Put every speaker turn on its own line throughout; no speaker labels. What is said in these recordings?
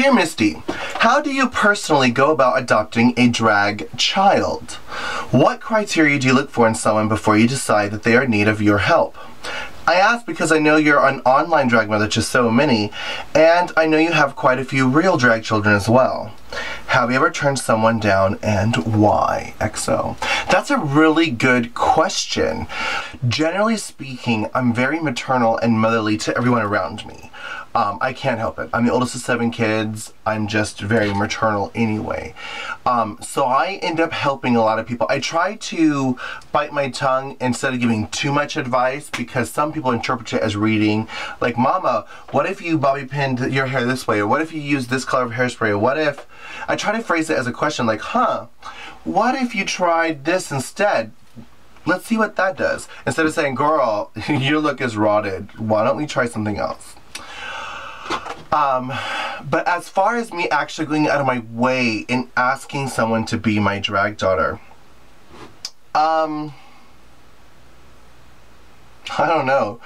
Dear Misty, how do you personally go about adopting a drag child? What criteria do you look for in someone before you decide that they are in need of your help? I ask because I know you're an online drag mother to so many, and I know you have quite a few real drag children as well. Have you ever turned someone down, and why? XO. That's a really good question. Generally speaking, I'm very maternal and motherly to everyone around me. I can't help it. I'm the oldest of 7 kids. I'm just very maternal anyway. So I end up helping a lot of people. I try to bite my tongue instead of giving too much advice, because some people interpret it as reading. Like, Mama, what if you bobby pinned your hair this way? Or what if you use this color of hairspray? Or what if... I try to phrase it as a question like, what if you tried this instead? Let's see what that does. Instead of saying, girl, your look is rotted. Why don't we try something else? But as far as me actually going out of my way and asking someone to be my drag daughter, I don't know.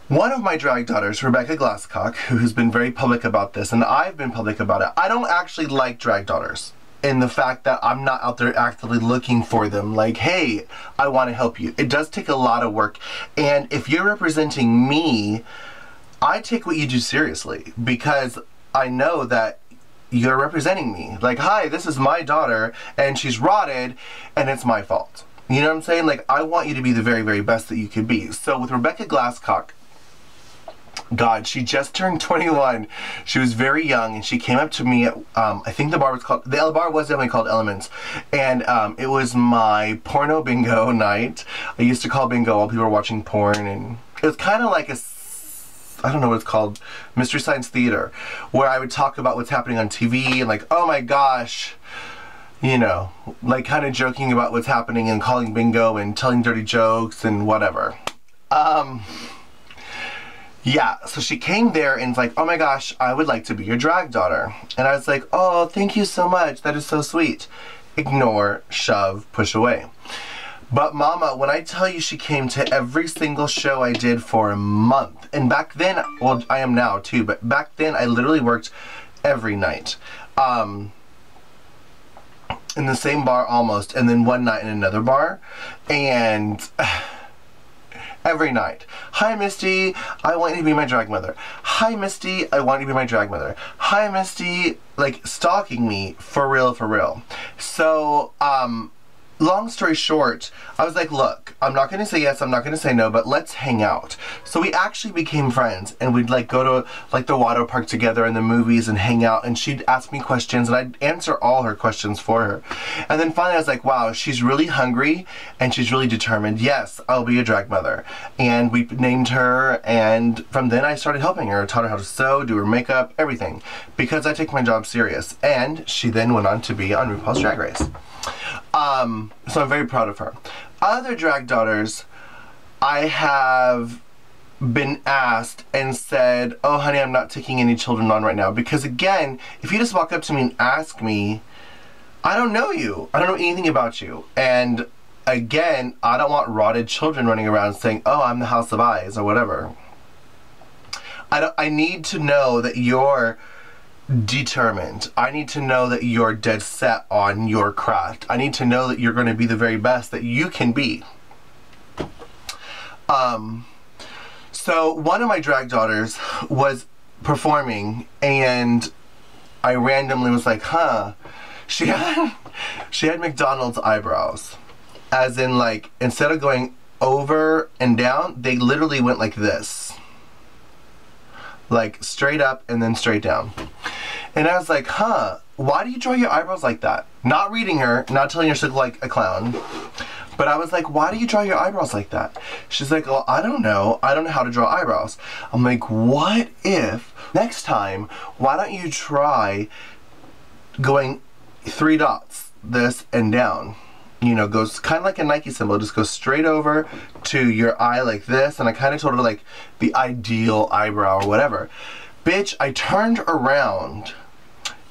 One of my drag daughters, Rebecca Glasscock, who's been very public about this, and I've been public about it, I don't actually like drag daughters. In the fact that I'm not out there actively looking for them, like, hey, I want to help you. It does take a lot of work, and if you're representing me, I take what you do seriously, because I know that you're representing me. Like, hi, this is my daughter, and she's rotted, and it's my fault. You know what I'm saying? Like, I want you to be the very, very best that you could be. So with Rebecca Glasscock, God, she just turned 21. She was very young, and she came up to me at, I think the bar was definitely called Elements, and it was my porno bingo night. I used to call bingo while people were watching porn, and it was kind of like a, I don't know what it's called, Mystery Science Theater, where I would talk about what's happening on TV, and like, oh my gosh, you know, like kind of joking about what's happening and calling bingo and telling dirty jokes and whatever. Yeah, so she came there and was like, oh my gosh, I would like to be your drag daughter. And I was like, oh, thank you so much. That is so sweet. Ignore, shove, push away. But Mama, when I tell you she came to every single show I did for a month. And back then, well, I am now too, but back then I literally worked every night. In the same bar almost, and then one night in another bar. And... every night. Hi, Misty, I want you to be my drag mother. Hi, Misty, I want you to be my drag mother. Hi, Misty, like, stalking me, for real, for real. So, long story short, I was like, look, I'm not gonna say yes, I'm not gonna say no, but let's hang out. So we actually became friends, and we'd like go to like the water park together and the movies and hang out, and she'd ask me questions and I'd answer all her questions for her. And then finally I was like, wow, she's really hungry and she's really determined. Yes, I'll be a drag mother. And we named her, and from then I started helping her. I taught her how to sew, do her makeup, everything, because I take my job serious. And she then went on to be on RuPaul's Drag Race. So I'm very proud of her. Other drag daughters, I have been asked and said, oh honey, I'm not taking any children on right now. Because again, if you just walk up to me and ask me, I don't know you. I don't know anything about you. And again, I don't want rotted children running around saying, oh, I'm the House of Eyez or whatever. I need to know that you're determined. I need to know that you're dead set on your craft. I need to know that you're going to be the very best that you can be. So one of my drag daughters was performing, and I randomly was like, she had McDonald's eyebrows, as in, like, instead of going over and down, they literally went like this, like straight up and then straight down. And I was like, why do you draw your eyebrows like that? Not reading her, not telling her she looked like a clown, but I was like, why do you draw your eyebrows like that? She's like, well, I don't know how to draw eyebrows. I'm like, what if next time, why don't you try going 3 dots, this and down? You know, goes kind of like a Nike symbol, just goes straight over to your eye like this. And I kind of told her like the ideal eyebrow or whatever. Bitch, I turned around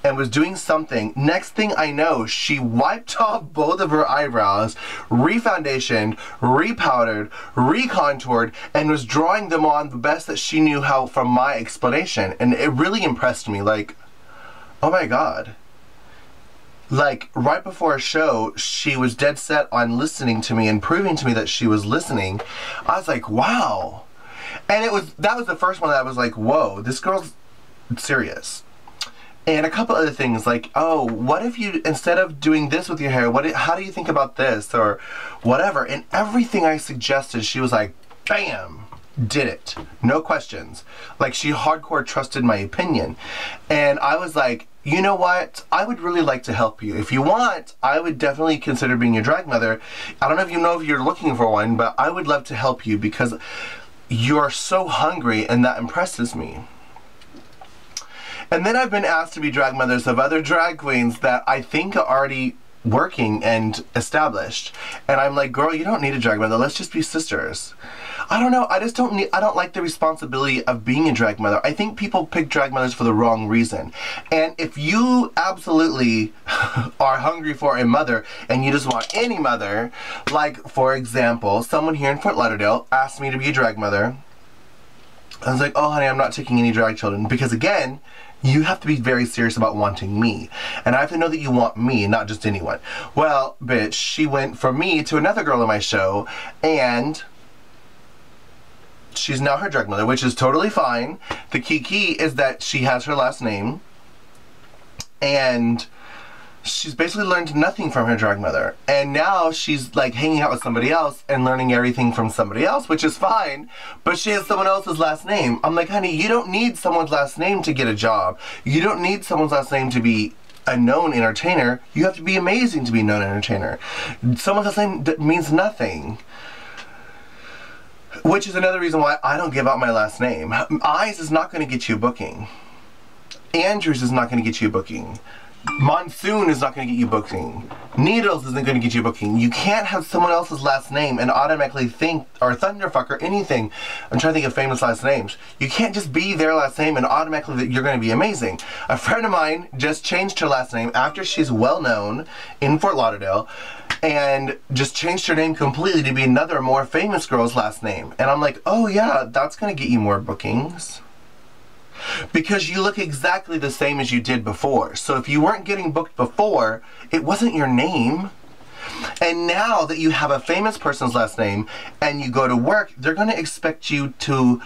and was doing something. Next thing I know, she wiped off both of her eyebrows, refoundationed, repowdered, recontoured, and was drawing them on the best that she knew how from my explanation. And it really impressed me. Like, oh my God. Like, right before a show, she was dead set on listening to me and proving to me that she was listening. I was like, wow. And that was the first one that I was like, whoa, this girl's serious. And a couple other things like, oh, what if you, instead of doing this with your hair, how do you think about this or whatever? And everything I suggested, she was like, bam, did it. No questions. Like, she hardcore trusted my opinion. And I was like, you know what? I would really like to help you. If you want, I would definitely consider being your drag mother. I don't know if you're looking for one, but I would love to help you because you're so hungry and that impresses me. And then I've been asked to be drag mothers of other drag queens that I think are already working and established. And I'm like, girl, you don't need a drag mother. Let's just be sisters. I don't know. I don't like the responsibility of being a drag mother. I think people pick drag mothers for the wrong reason. And if you absolutely are hungry for a mother and you just want any mother, like, for example, someone here in Fort Lauderdale asked me to be a drag mother. I was like, oh, honey, I'm not taking any drag children. Because, again, you have to be very serious about wanting me. And I have to know that you want me, not just anyone. Well, bitch, she went from me to another girl on my show, and she's now her drag mother, which is totally fine. The key is that she has her last name, and she's basically learned nothing from her drag mother. And now she's like hanging out with somebody else and learning everything from somebody else, which is fine, but she has someone else's last name. I'm like, honey, you don't need someone's last name to get a job. You don't need someone's last name to be a known entertainer. You have to be amazing to be a known entertainer. Someone's last name means nothing. Which is another reason why I don't give out my last name. Eyez is not going to get you a booking. Andrews is not going to get you a booking. Monsoon is not going to get you booking. Needles isn't going to get you booking. You can't have someone else's last name and automatically think, or Thunderfuck or anything. I'm trying to think of famous last names. You can't just be their last name and automatically that you're going to be amazing. A friend of mine just changed her last name after she's well known in Fort Lauderdale and just changed her name completely to be another more famous girl's last name. And I'm like, oh yeah, that's going to get you more bookings. Because you look exactly the same as you did before. So if you weren't getting booked before, it wasn't your name. And now that you have a famous person's last name and you go to work, they're going to expect you to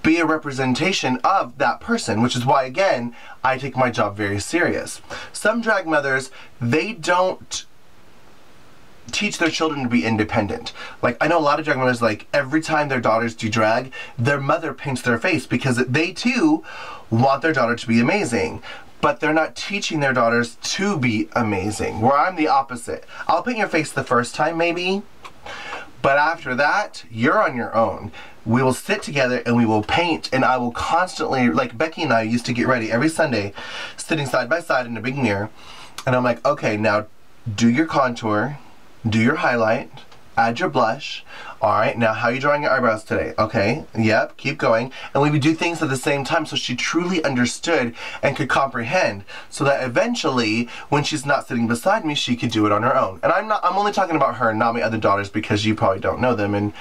be a representation of that person, which is why, again, I take my job very serious. Some drag mothers, they don't teach their children to be independent. Like, I know a lot of drag mothers, like, every time their daughters do drag, their mother paints their face because they too want their daughter to be amazing. But they're not teaching their daughters to be amazing. Where I'm the opposite. I'll paint your face the first time, maybe, but after that, you're on your own. We will sit together and we will paint, and I will constantly, like Becky and I used to get ready every Sunday, sitting side by side in a big mirror, and I'm like, okay, now do your contour, do your highlight, add your blush. All right, now how are you drawing your eyebrows today? Okay, yep, keep going. And we would do things at the same time so she truly understood and could comprehend, so that eventually, when she's not sitting beside me, she could do it on her own. And I'm only talking about her and not my other daughters, because you probably don't know them and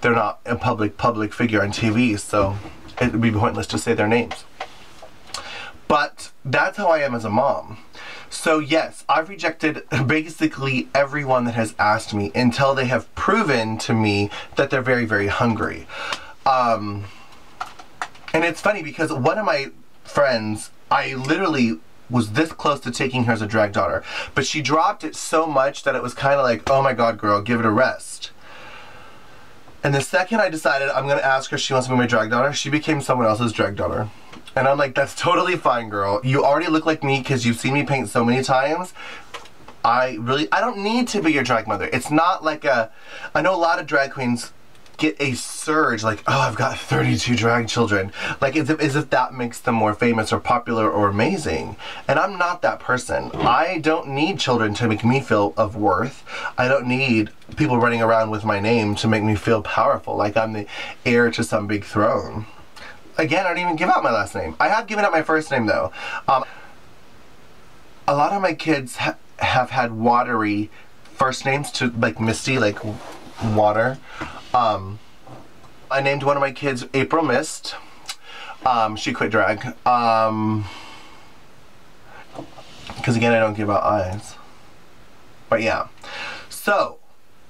they're not a public figure on TV, so it would be pointless to say their names. But that's how I am as a mom. So yes, I've rejected basically everyone that has asked me until they have proven to me that they're very, very hungry. And it's funny because one of my friends, I literally was this close to taking her as a drag daughter, but she dropped it so much that it was kind of like, oh my God, girl, give it a rest. And the second I decided I'm going to ask her if she wants to be my drag daughter, she became someone else's drag daughter. And I'm like, that's totally fine, girl. You already look like me because you've seen me paint so many times. I don't need to be your drag mother. It's not like I know a lot of drag queens get a surge, like, oh, I've got 32 drag children. Like, as if that makes them more famous or popular or amazing. And I'm not that person. I don't need children to make me feel of worth. I don't need people running around with my name to make me feel powerful, like I'm the heir to some big throne. Again, I don't even give out my last name. I have given out my first name, though. a lot of my kids have had watery first names to, like Misty, like water. I named one of my kids April Mist. She quit drag. Because again, I don't give out eyes. But yeah. So,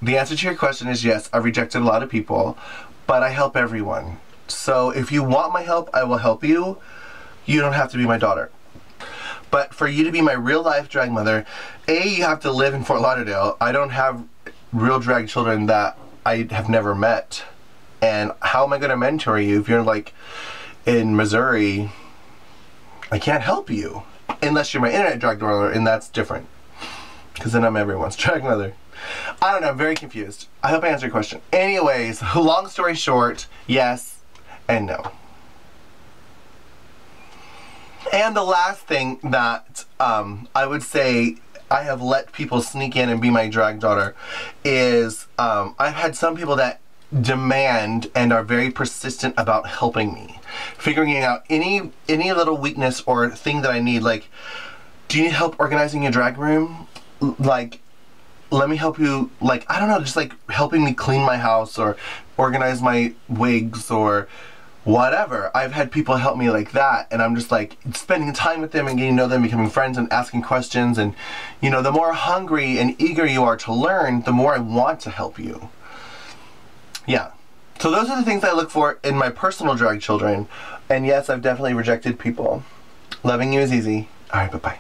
the answer to your question is yes, I've rejected a lot of people, but I help everyone. So if you want my help, I will help you. You don't have to be my daughter. But for you to be my real life drag mother, A, you have to live in Fort Lauderdale. I don't have real drag children that I have never met. And how am I going to mentor you if you're like in Missouri? I can't help you. Unless you're my internet drag daughter, and that's different. Because then I'm everyone's drag mother. I don't know, I'm very confused. I hope I answered your question. Anyways, long story short, yes and no. And the last thing that I would say I have let people sneak in and be my drag daughter is I've had some people that demand and are very persistent about helping me. Figuring out any little weakness or thing that I need, like, do you need help organizing your drag room? Like, let me help you, like, I don't know, just like helping me clean my house or organize my wigs or whatever. I've had people help me like that, and I'm just like spending time with them and getting to know them, becoming friends and asking questions, and you know, the more hungry and eager you are to learn, the more I want to help you. Yeah. So those are the things I look for in my personal drag children, and yes, I've definitely rejected people. Loving you is easy. Alright, bye-bye.